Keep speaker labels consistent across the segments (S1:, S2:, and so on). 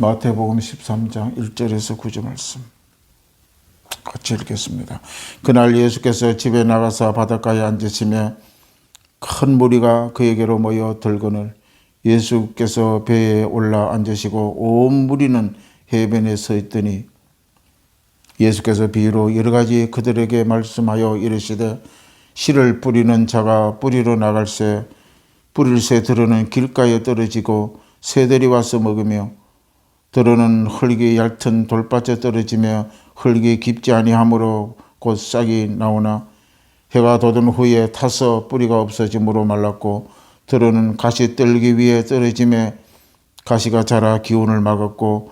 S1: 마태복음 13장 1절에서 9절 말씀 같이 읽겠습니다. 그날 예수께서 집에 나가서 바닷가에 앉으시며 큰 무리가 그에게로 모여 들거늘 예수께서 배에 올라 앉으시고 온 무리는 해변에 서 있더니 예수께서 비유로 여러 가지 그들에게 말씀하여 이르시되 씨를 뿌리는 자가 뿌리러 나갈새 뿌릴 새 들어는 길가에 떨어지고 새들이 와서 먹으며 들어는 흙이 얇은 돌밭에 떨어지며 흙이 깊지 아니하므로 곧 싹이 나오나 해가 돋은 후에 타서 뿌리가 없어짐으로 말랐고 들어는 가시 떨기 위에 떨어지며 가시가 자라 기운을 막았고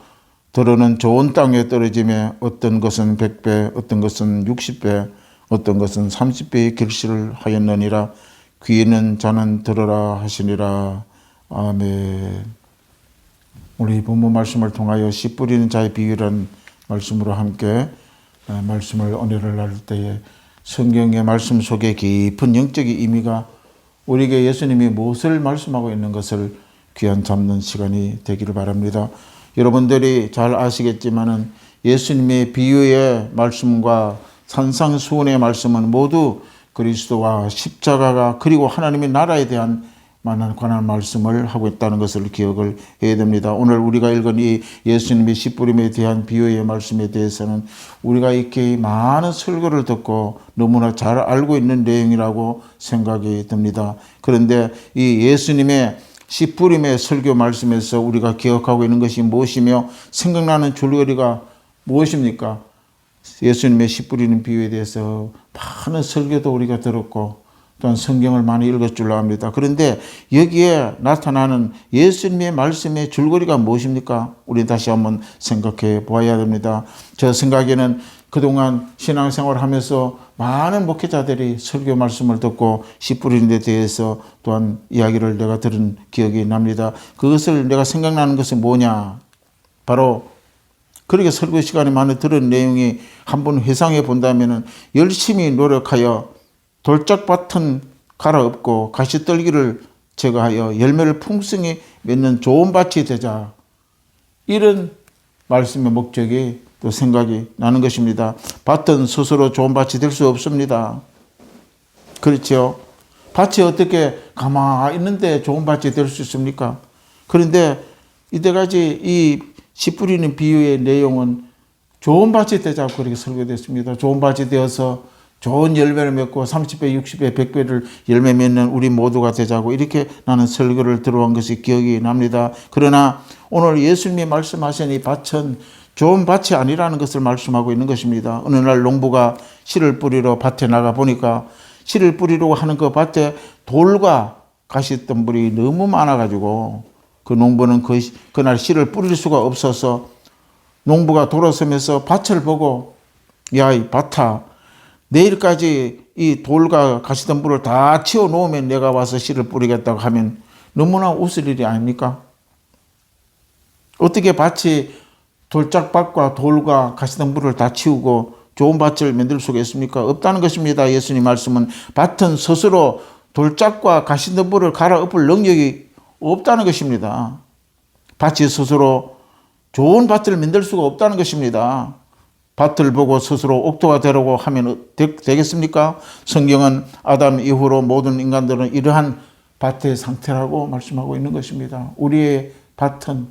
S1: 들어는 좋은 땅에 떨어지며 어떤 것은 100배 어떤 것은 60배 어떤 것은 30배의 결실을 하였느니라. 귀 있는 자는 들으라 하시니라. 아멘. 우리 본문 말씀을 통하여 씨 뿌리는 자의 비유라는 말씀으로 함께 말씀을 은혜를 나눌 때에 성경의 말씀 속에 깊은 영적인 의미가 우리에게 예수님이 무엇을 말씀하고 있는 것을 귀한 잡는 시간이 되기를 바랍니다. 여러분들이 잘 아시겠지만은 예수님의 비유의 말씀과 산상수훈의 말씀은 모두 그리스도와 십자가가 그리고 하나님의 나라에 대한 관한 말씀을 하고 있다는 것을 기억을 해야 됩니다. 오늘 우리가 읽은 이 예수님의 씨 뿌림에 대한 비유의 말씀에 대해서는 우리가 이렇게 많은 설교를 듣고 너무나 잘 알고 있는 내용이라고 생각이 듭니다. 그런데 이 예수님의 씨 뿌림의 설교 말씀에서 우리가 기억하고 있는 것이 무엇이며 생각나는 줄거리가 무엇입니까? 예수님의 씨 뿌리는 비유에 대해서 많은 설교도 우리가 들었고 또한 성경을 많이 읽을 줄로 압니다. 그런데 여기에 나타나는 예수님의 말씀의 줄거리가 무엇입니까? 우리 다시 한번 생각해 보아야 됩니다. 저 생각에는 그동안 신앙생활을 하면서 많은 목회자들이 설교 말씀을 듣고 씨 뿌리는 데 대해서 또한 이야기를 내가 들은 기억이 납니다. 그것을 내가 생각나는 것은 뭐냐? 바로 그렇게 설교 시간에 많이 들은 내용이 한번 회상해 본다면 열심히 노력하여 돌짝밭은 갈아엎고 가시떨기를 제거하여 열매를 풍성히 맺는 좋은 밭이 되자. 이런 말씀의 목적이 또 생각이 나는 것입니다. 밭은 스스로 좋은 밭이 될 수 없습니다. 그렇죠? 밭이 어떻게 가만히 있는데 좋은 밭이 될 수 있습니까? 그런데 이때까지 이 씨 뿌리는 비유의 내용은 좋은 밭이 되자고 그렇게 설교됐습니다. 좋은 밭이 되어서 좋은 열매를 맺고 30배, 60배, 100배를 열매 맺는 우리 모두가 되자고 이렇게 나는 설교를 들어온 것이 기억이 납니다. 그러나 오늘 예수님이 말씀하신 이 밭은 좋은 밭이 아니라는 것을 말씀하고 있는 것입니다. 어느 날 농부가 씨를 뿌리러 밭에 나가 보니까 씨를 뿌리려고 하는 그 밭에 돌과 가시덤불이 너무 많아가지고 그 농부는 그날 씨를 뿌릴 수가 없어서 농부가 돌아서면서 밭을 보고 야, 이 밭아, 내일까지 이 돌과 가시덤불을 다 치워 놓으면 내가 와서 씨를 뿌리겠다고 하면 너무나 웃을 일이 아닙니까? 어떻게 밭이 돌짝밭과 돌과 가시덤불을 다 치우고 좋은 밭을 만들 수가 있습니까? 없다는 것입니다. 예수님 말씀은 밭은 스스로 돌짝과 가시덤불을 갈아엎을 능력이 없다는 것입니다. 밭이 스스로 좋은 밭을 만들 수가 없다는 것입니다. 밭을 보고 스스로 옥토가 되려고 하면 되겠습니까? 성경은 아담 이후로 모든 인간들은 이러한 밭의 상태라고 말씀하고 있는 것입니다. 우리의 밭은,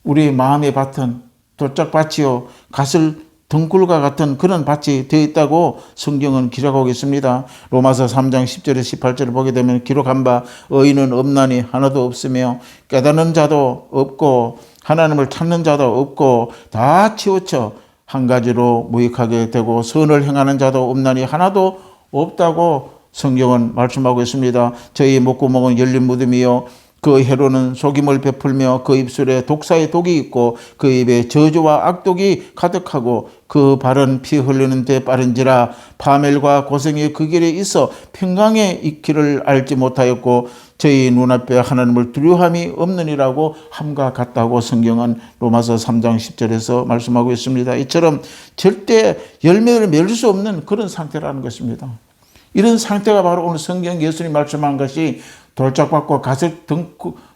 S1: 우리의 마음의 밭은 돌짝밭이요 가슬 등굴과 같은 그런 밭이 되어 있다고 성경은 기록하고 있습니다. 로마서 3장 10절에 18절을 보게 되면 기록한 바 의인은 없나니 하나도 없으며 깨닫는 자도 없고 하나님을 찾는 자도 없고 다 치우쳐 한 가지로 무익하게 되고 선을 행하는 자도 없나니 하나도 없다고 성경은 말씀하고 있습니다. 저희 목구멍은 열린 무덤이요 그 혀로는 속임을 베풀며 그 입술에 독사의 독이 있고 그 입에 저주와 악독이 가득하고 그 발은 피 흘리는 데 빠른지라 파멸과 고생이 그 길에 있어 평강의 있기를 알지 못하였고 저희 눈앞에 하나님을 두려움이 없느니라고 함과 같다고 성경은 로마서 3장 10절에서 말씀하고 있습니다. 이처럼 절대 열매를 맺을 수 없는 그런 상태라는 것입니다. 이런 상태가 바로 오늘 성경 예수님이 말씀한 것이 돌짝밭과 가슬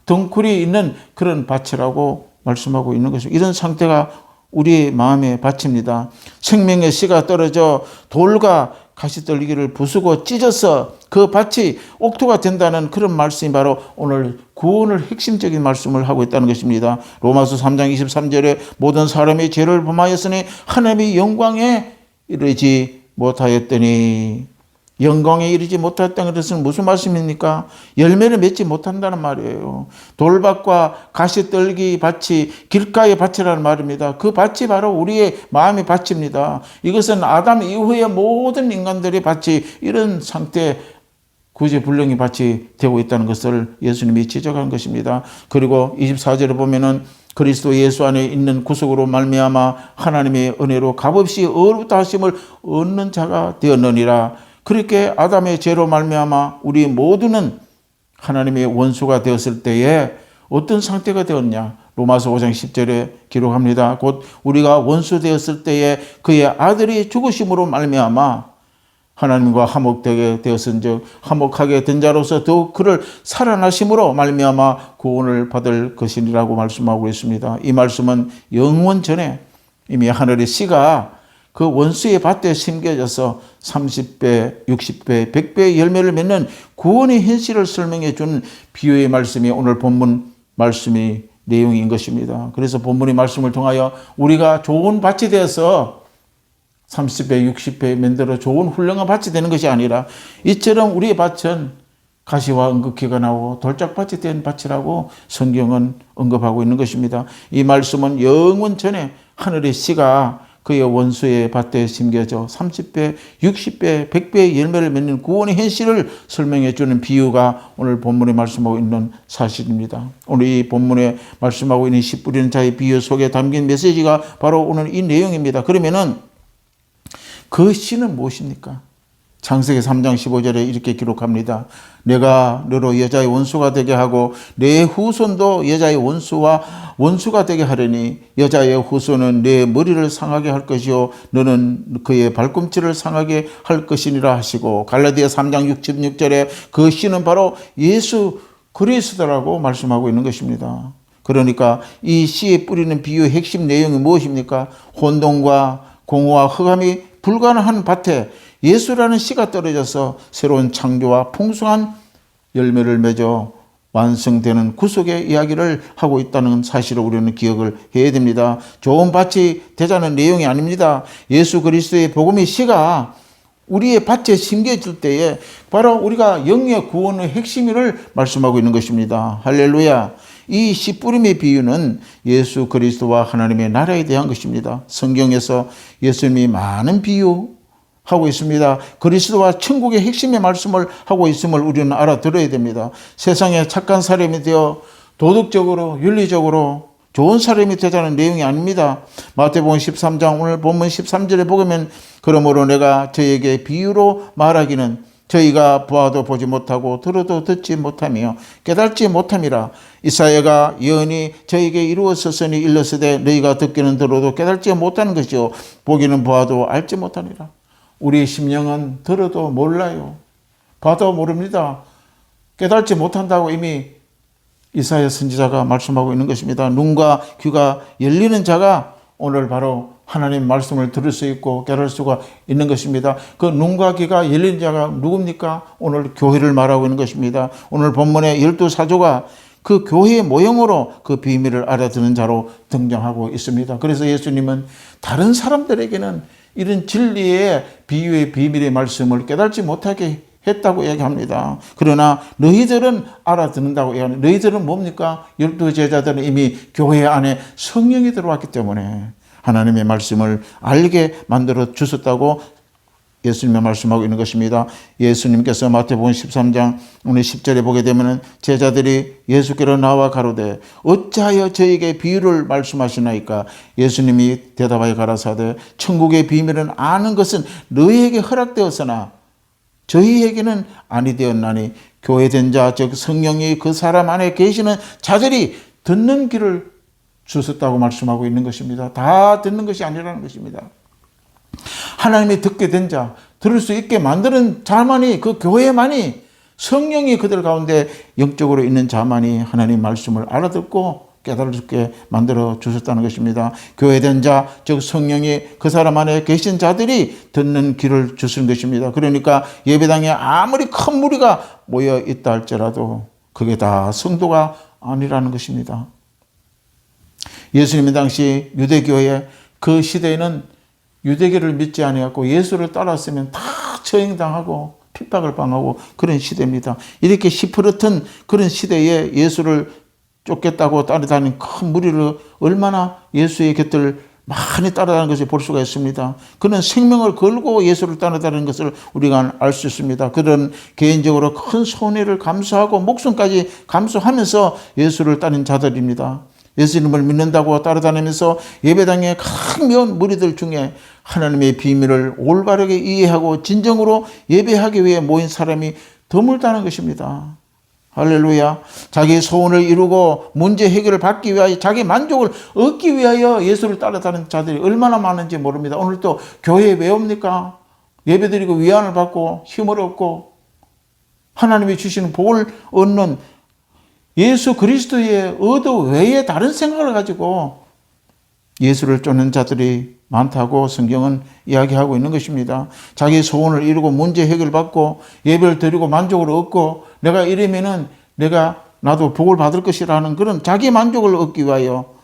S1: 등굴이 있는 그런 밭이라고 말씀하고 있는 것이죠. 이런 상태가 우리의 마음의 밭입니다. 생명의 씨가 떨어져 돌과 가시떨기를 부수고 찢어서 그 밭이 옥토가 된다는 그런 말씀이 바로 오늘 구원을 핵심적인 말씀을 하고 있다는 것입니다. 로마서 3장 23절에 모든 사람이 죄를 범하였으니 하나님의 영광에 이르지 못하였더니, 영광에 이르지 못했다는 것은 무슨 말씀입니까? 열매를 맺지 못한다는 말이에요. 돌밭과 가시떨기 밭이 길가의 밭이라는 말입니다. 그 밭이 바로 우리의 마음의 밭입니다. 이것은 아담 이후의 모든 인간들의 밭이 이런 상태, 구제불능의 밭이 되고 있다는 것을 예수님이 지적한 것입니다. 그리고 24절에 보면은 그리스도 예수 안에 있는 구속으로 말미암아 하나님의 은혜로 값없이 의롭다 하심을 얻는 자가 되었느니라. 그렇게 아담의 죄로 말미암아 우리 모두는 하나님의 원수가 되었을 때에 어떤 상태가 되었냐? 로마서 5장 10절에 기록합니다. 곧 우리가 원수 되었을 때에 그의 아들이 죽으심으로 말미암아 하나님과 화목되게 되었은즉 화목하게 된 자로서 더욱 그를 살아나심으로 말미암아 구원을 받을 것이라고 말씀하고 있습니다. 이 말씀은 영원 전에 이미 하늘의 씨가 그 원수의 밭에 심겨져서 30배, 60배, 100배의 열매를 맺는 구원의 현실을 설명해 주는 비유의 말씀이 오늘 본문 말씀이 내용인 것입니다. 그래서 본문의 말씀을 통하여 우리가 좋은 밭이 되어서 30배, 60배 만들어 좋은 훌륭한 밭이 되는 것이 아니라 이처럼 우리의 밭은 가시와 은극기가 나오고 돌짝밭이 된 밭이라고 성경은 언급하고 있는 것입니다. 이 말씀은 영원 전에 하늘의 씨가 그의 원수의 밭에 심겨져 30배, 60배, 100배의 열매를 맺는 구원의 현실을 설명해 주는 비유가 오늘 본문에 말씀하고 있는 사실입니다. 오늘 이 본문에 말씀하고 있는 씨 뿌리는 자의 비유 속에 담긴 메시지가 바로 오늘 이 내용입니다. 그러면은 그 씨는 무엇입니까? 창세기 3장 15절에 이렇게 기록합니다. 내가 너로 여자의 원수가 되게 하고 내 후손도 여자의 원수가 되게 하려니 여자의 후손은 내 머리를 상하게 할 것이요 너는 그의 발꿈치를 상하게 할 것이니라 하시고, 갈라디아 3장 66절에 그 씨는 바로 예수 그리스도라고 말씀하고 있는 것입니다. 그러니까 이 씨에 뿌리는 비유의 핵심 내용이 무엇입니까? 혼돈과 공허와 흑암이 불가능한 밭에 예수라는 씨가 떨어져서 새로운 창조와 풍성한 열매를 맺어 완성되는 구속의 이야기를 하고 있다는 사실을 우리는 기억을 해야 됩니다. 좋은 밭이 되자는 내용이 아닙니다. 예수 그리스도의 복음의 씨가 우리의 밭에 심겨질 때에 바로 우리가 영의 구원의 핵심을 말씀하고 있는 것입니다. 할렐루야. 이 씨 뿌림의 비유는 예수 그리스도와 하나님의 나라에 대한 것입니다. 성경에서 예수님이 많은 비유하고 있습니다. 그리스도와 천국의 핵심의 말씀을 하고 있음을 우리는 알아들어야 됩니다. 세상에 착한 사람이 되어 도덕적으로 윤리적으로 좋은 사람이 되자는 내용이 아닙니다. 마태복음 13장 오늘 본문 13절에 보면 그러므로 내가 저에게 비유로 말하기는 저희가 보아도 보지 못하고 들어도 듣지 못하며 깨닫지 못함이라. 이사야가 예언이 저에게 이루어졌으니 일렀으되 너희가 듣기는 들어도 깨닫지 못하는 것이요 보기는 보아도 알지 못하니라. 우리 심령은 들어도 몰라요. 봐도 모릅니다. 깨닫지 못한다고 이미 이사야 선지자가 말씀하고 있는 것입니다. 눈과 귀가 열리는 자가 오늘 바로 하나님 말씀을 들을 수 있고 깨달을 수가 있는 것입니다. 그 눈과 귀가 열린 자가 누굽니까? 오늘 교회를 말하고 있는 것입니다. 오늘 본문의 12사조가 그 교회의 모형으로 그 비밀을 알아듣는 자로 등장하고 있습니다. 그래서 예수님은 다른 사람들에게는 이런 진리의 비유의 비밀의 말씀을 깨닫지 못하게 했다고 얘기합니다. 그러나 너희들은 알아듣는다고 얘기하는, 너희들은 뭡니까? 12제자들은 이미 교회 안에 성령이 들어왔기 때문에 하나님의 말씀을 알게 만들어 주셨다고 예수님이 말씀하고 있는 것입니다. 예수님께서 마태복음 13장 오늘 10절에 보게 되면 제자들이 예수께로 나와 가로되 어찌하여 저에게 비유를 말씀하시나이까? 예수님이 대답하여 가라사대 천국의 비밀은 아는 것은 너희에게 허락되었으나 저희에게는 아니 되었나니 교회된 자 즉 성령이 그 사람 안에 계시는 자들이 듣는 귀를 주셨다고 말씀하고 있는 것입니다. 다 듣는 것이 아니라는 것입니다. 하나님이 듣게 된 자, 들을 수 있게 만드는 자만이, 그 교회만이, 성령이 그들 가운데 영적으로 있는 자만이 하나님 말씀을 알아듣고 깨달게 만들어 주셨다는 것입니다. 교회된 자, 즉 성령이 그 사람 안에 계신 자들이 듣는 귀를 주신 것입니다. 그러니까 예배당에 아무리 큰 무리가 모여 있다 할지라도 그게 다 성도가 아니라는 것입니다. 예수님 당시 유대교회 그 시대에는 유대교를 믿지 아니하고 예수를 따랐으면 다 처형당하고 핍박을 당하고 그런 시대입니다. 이렇게 시퍼렇던 그런 시대에 예수를 쫓겠다고 따라다니는 큰 무리를 얼마나 예수의 곁을 많이 따라다니는 것을 볼 수가 있습니다. 그는 생명을 걸고 예수를 따라다니는 것을 우리가 알 수 있습니다. 그런 개인적으로 큰 손해를 감수하고 목숨까지 감수하면서 예수를 따른 자들입니다. 예수님을 믿는다고 따라다니면서 예배당의 강면 무리들 중에 하나님의 비밀을 올바르게 이해하고 진정으로 예배하기 위해 모인 사람이 드물다는 것입니다. 할렐루야. 자기 소원을 이루고 문제 해결을 받기 위하여 자기 만족을 얻기 위하여 예수를 따라다니는 자들이 얼마나 많은지 모릅니다. 오늘 또 교회에 왜 옵니까? 예배드리고 위안을 받고 힘을 얻고 하나님이 주시는 복을 얻는 예수 그리스도의 의도 외에 다른 생각을 가지고 예수를 쫓는 자들이 많다고 성경은 이야기하고 있는 것입니다. 자기 소원을 이루고 문제 해결받고 예배를 드리고 만족을 얻고 내가 이러면은 나도 복을 받을 것이라는 그런 자기 만족을 얻기 위하여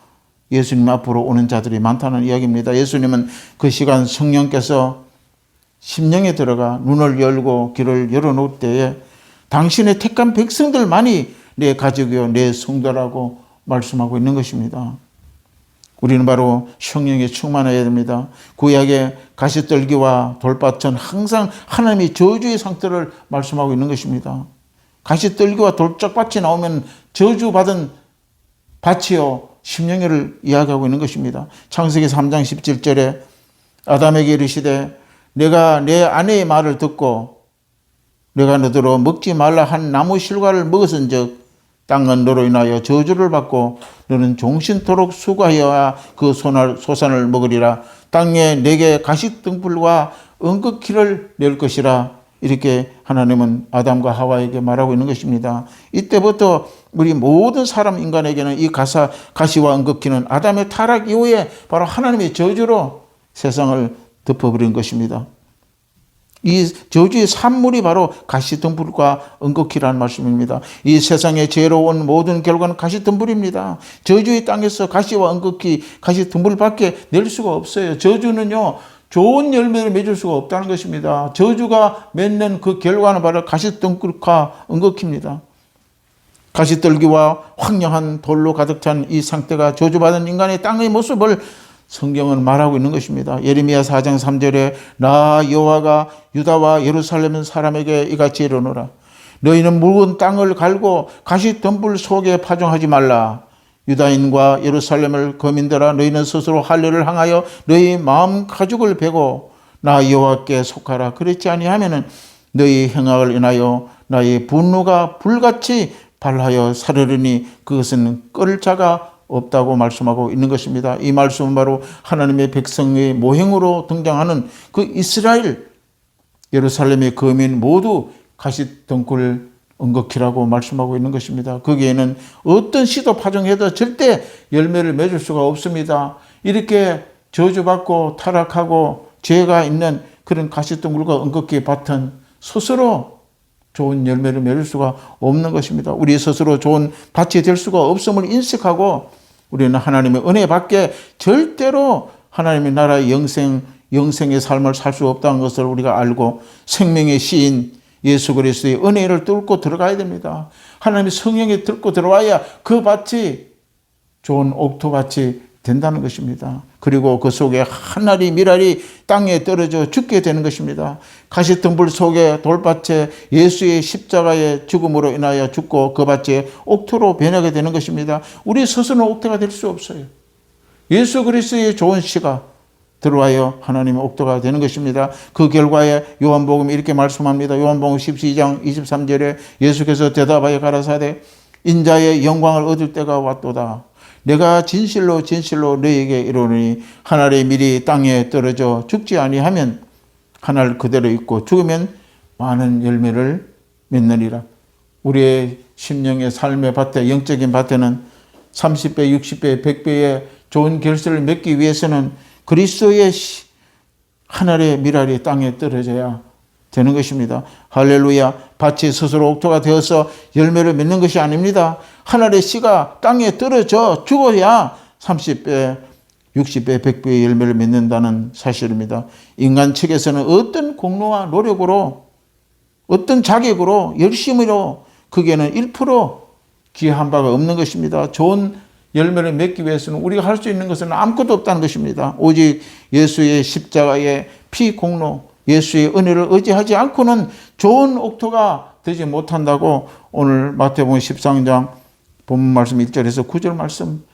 S1: 예수님 앞으로 오는 자들이 많다는 이야기입니다. 예수님은 그 시간 성령께서 심령에 들어가 눈을 열고 길을 열어놓을 때에 당신의 택한 백성들만이 내 가족이요 내 성도라고 말씀하고 있는 것입니다. 우리는 바로 성령에 충만해야 됩니다. 구약의 가시떨기와 돌밭은 항상 하나님의 저주의 상태를 말씀하고 있는 것입니다. 가시떨기와 돌짝밭이 나오면 저주받은 밭이요 심령회를 이야기하고 있는 것입니다. 창세기 3장 17절에 아담에게 이르시되 내가 내 아내의 말을 듣고 내가 너더러 먹지 말라 한 나무 실과를 먹었은즉 땅은 너로 인하여 저주를 받고 너는 종신토록 수고하여야 그 소산을 먹으리라. 땅에 내게 가시등불과 은극기를 낼 것이라. 이렇게 하나님은 아담과 하와에게 말하고 있는 것입니다. 이때부터 우리 모든 사람 인간에게는 이 가시와 은극기는 아담의 타락 이후에 바로 하나님의 저주로 세상을 덮어버린 것입니다. 이 저주의 산물이 바로 가시덤불과 은극기라는 말씀입니다. 이 세상에 죄로 온 모든 결과는 가시덤불입니다. 저주의 땅에서 가시와 은극기, 가시덤불밖에 낼 수가 없어요. 저주는요 좋은 열매를 맺을 수가 없다는 것입니다. 저주가 맺는 그 결과는 바로 가시덤불과 은극기입니다. 가시떨기와 황량한 돌로 가득 찬 이 상태가 저주받은 인간의 땅의 모습을 성경은 말하고 있는 것입니다. 예레미야 4장 3절에 나 여호와가 유다와 예루살렘 사람에게 이같이 이르노라. 너희는 묵은 땅을 갈고 가시덤불 속에 파종하지 말라. 유다인과 예루살렘을 거민들아 너희는 스스로 할례를 항하여 너희 마음 가죽을 베고 나 여호와께 속하라. 그렇지 아니하면은 너희 행악을 인하여 나의 분노가 불같이 발하여 사르르니 그것은 끌 자가 없다고 말씀하고 있는 것입니다. 이 말씀은 바로 하나님의 백성의 모형으로 등장하는 그 이스라엘 예루살렘의 거민 모두 가시덩굴 은극기라고 말씀하고 있는 것입니다. 거기에는 어떤 씨도 파종해도 절대 열매를 맺을 수가 없습니다. 이렇게 저주받고 타락하고 죄가 있는 그런 가시덩굴과 은극기의 밭은 스스로 좋은 열매를 맺을 수가 없는 것입니다. 우리 스스로 좋은 밭이 될 수가 없음을 인식하고 우리는 하나님의 은혜 밖에 절대로 하나님의 나라의 영생의 삶을 살 수 없다는 것을 우리가 알고 생명의 시인 예수 그리스도의 은혜를 뚫고 들어가야 됩니다. 하나님의 성령이 뚫고 들어와야 그 밭이 좋은 옥토밭이 된다는 것입니다. 그리고 그 속에 한 알이 밀알이 땅에 떨어져 죽게 되는 것입니다. 가시덤불 속에 돌밭에 예수의 십자가의 죽음으로 인하여 죽고 그 밭이 옥토로 변하게 되는 것입니다. 우리 스스로는 옥토가 될 수 없어요. 예수 그리스도의 좋은 씨가 들어와요 하나님의 옥토가 되는 것입니다. 그 결과에 요한복음이 이렇게 말씀합니다. 요한복음 12장 23절에 예수께서 대답하여 가라사대 인자의 영광을 얻을 때가 왔도다. 내가 진실로 진실로 너희에게 이르노니 한 알의 밀이 땅에 떨어져 죽지 아니하면 한 알 그대로 있고 죽으면 많은 열매를 맺느니라. 우리의 심령의 삶의 밭에 영적인 밭에는 30배, 60배, 100배의 좋은 결실을 맺기 위해서는 그리스도의 하늘의 미랄이 땅에 떨어져야 되는 것입니다. 할렐루야. 밭이 스스로 옥토가 되어서 열매를 맺는 것이 아닙니다. 하늘의 씨가 땅에 떨어져 죽어야 30배, 60배, 100배의 열매를 맺는다는 사실입니다. 인간 측에서는 어떤 공로와 노력으로, 어떤 자격으로, 열심으로 그게는 1% 기여한 바가 없는 것입니다. 좋은 열매를 맺기 위해서는 우리가 할 수 있는 것은 아무것도 없다는 것입니다. 오직 예수의 십자가의 피 공로, 예수의 은혜를 의지하지 않고는 좋은 옥토가 되지 못한다고 오늘 마태복음 13장 본문 말씀 1절에서 9절 말씀,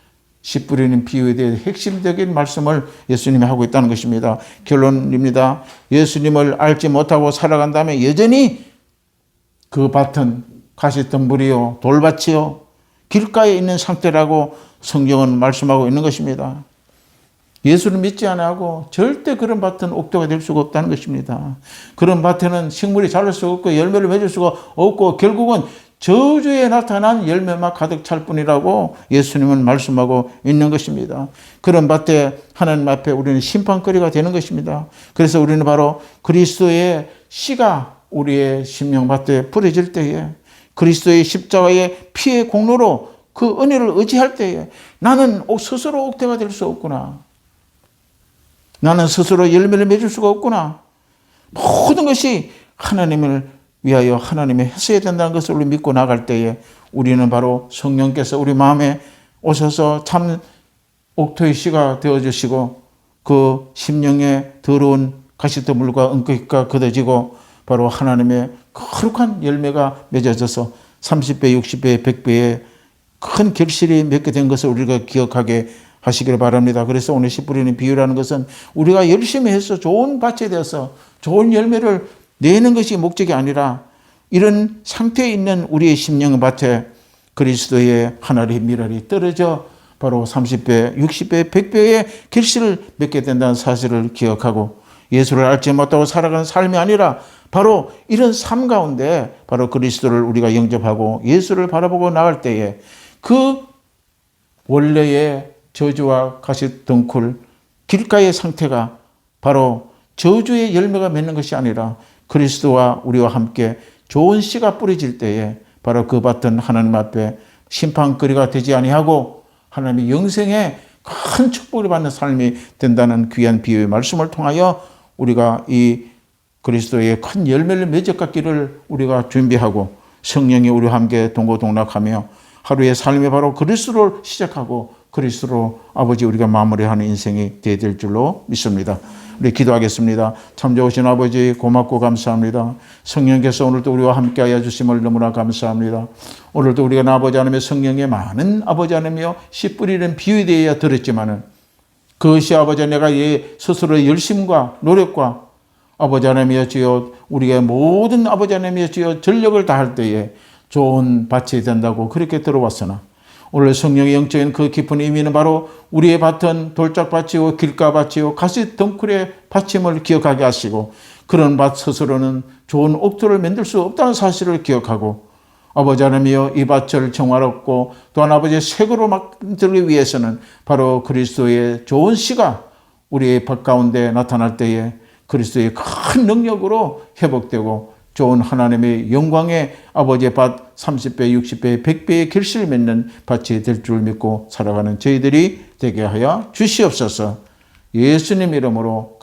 S1: 씨 뿌리는 비유에 대해 핵심적인 말씀을 예수님이 하고 있다는 것입니다. 결론입니다. 예수님을 알지 못하고 살아간다면 여전히 그 밭은 가시덤불이요, 돌밭이요, 길가에 있는 상태라고 성경은 말씀하고 있는 것입니다. 예수를 믿지 않고 절대 그런 밭은 옥토가 될 수가 없다는 것입니다. 그런 밭에는 식물이 자랄 수가 없고 열매를 맺을 수가 없고 결국은 저주에 나타난 열매만 가득 찰 뿐이라고 예수님은 말씀하고 있는 것입니다. 그런 밭에 하나님 앞에 우리는 심판거리가 되는 것입니다. 그래서 우리는 바로 그리스도의 씨가 우리의 심령밭에 뿌려질 때에, 그리스도의 십자가의 피의 공로로 그 은혜를 의지할 때에 나는 스스로 옥토가 될 수 없구나. 나는 스스로 열매를 맺을 수가 없구나. 모든 것이 하나님을 위하여 하나님이 했어야 된다는 것을 우리 믿고 나갈 때에 우리는 바로 성령께서 우리 마음에 오셔서 참 옥토의 씨가 되어주시고 그 심령의 더러운 가시더물과 은기가 걷어지고 바로 하나님의 거룩한 열매가 맺어져서 30배, 60배, 100배의 큰 결실이 맺게 된 것을 우리가 기억하게 하시기를 바랍니다. 그래서 오늘 씨 뿌리는 비유라는 것은 우리가 열심히 해서 좋은 밭에 대해서 좋은 열매를 내는 것이 목적이 아니라 이런 상태에 있는 우리의 심령 밭에 그리스도의 하늘의 미랄이 떨어져 바로 30배, 60배, 100배의 결실을 맺게 된다는 사실을 기억하고 예수를 알지 못하고 살아가는 삶이 아니라 바로 이런 삶 가운데 바로 그리스도를 우리가 영접하고 예수를 바라보고 나갈 때에 그 원래의 저주와 가시덩굴 길가의 상태가 바로 저주의 열매가 맺는 것이 아니라 그리스도와 우리와 함께 좋은 씨가 뿌려질 때에 바로 그 밭은 하나님 앞에 심판거리가 되지 아니하고 하나님의 영생에 큰 축복을 받는 삶이 된다는 귀한 비유의 말씀을 통하여 우리가 이 그리스도의 큰 열매를 맺어가기를 우리가 준비하고 성령이 우리와 함께 동고동락하며 하루의 삶이 바로 그리스도를 시작하고 그리스도로 아버지 우리가 마무리하는 인생이 되어야 될 줄로 믿습니다. 우리 기도하겠습니다. 참 좋으신 아버지 고맙고 감사합니다. 성령께서 오늘도 우리와 함께하여 주심을 너무나 감사합니다. 오늘도 우리가 아버지 하나님의 성령의 많은 아버지 하나님이여 씨 뿌리는 비유에 대해 들었지만은 그것이 아버지 내가 스스로의 열심과 노력과 아버지 하나님이여 주여 우리가 모든 아버지 하나님이여 주여 전력을 다할 때에 좋은 밭이 된다고 그렇게 들어왔으나 오늘 성령의 영적인 그 깊은 의미는 바로 우리의 밭은 돌짝밭이요 길가밭이요 가시덩굴의 밭임을 기억하게 하시고 그런 밭 스스로는 좋은 옥토를 만들 수 없다는 사실을 기억하고 아버지 하나님이여 이 밭을 정화롭고 또한 아버지의 색으로 만들기 위해서는 바로 그리스도의 좋은 씨가 우리의 밭 가운데 나타날 때에 그리스도의 큰 능력으로 회복되고 좋은 하나님의 영광의 아버지의 밭 30배, 60배, 100배의 결실을 맺는 밭이 될 줄 믿고 살아가는 저희들이 되게 하여 주시옵소서. 예수님 이름으로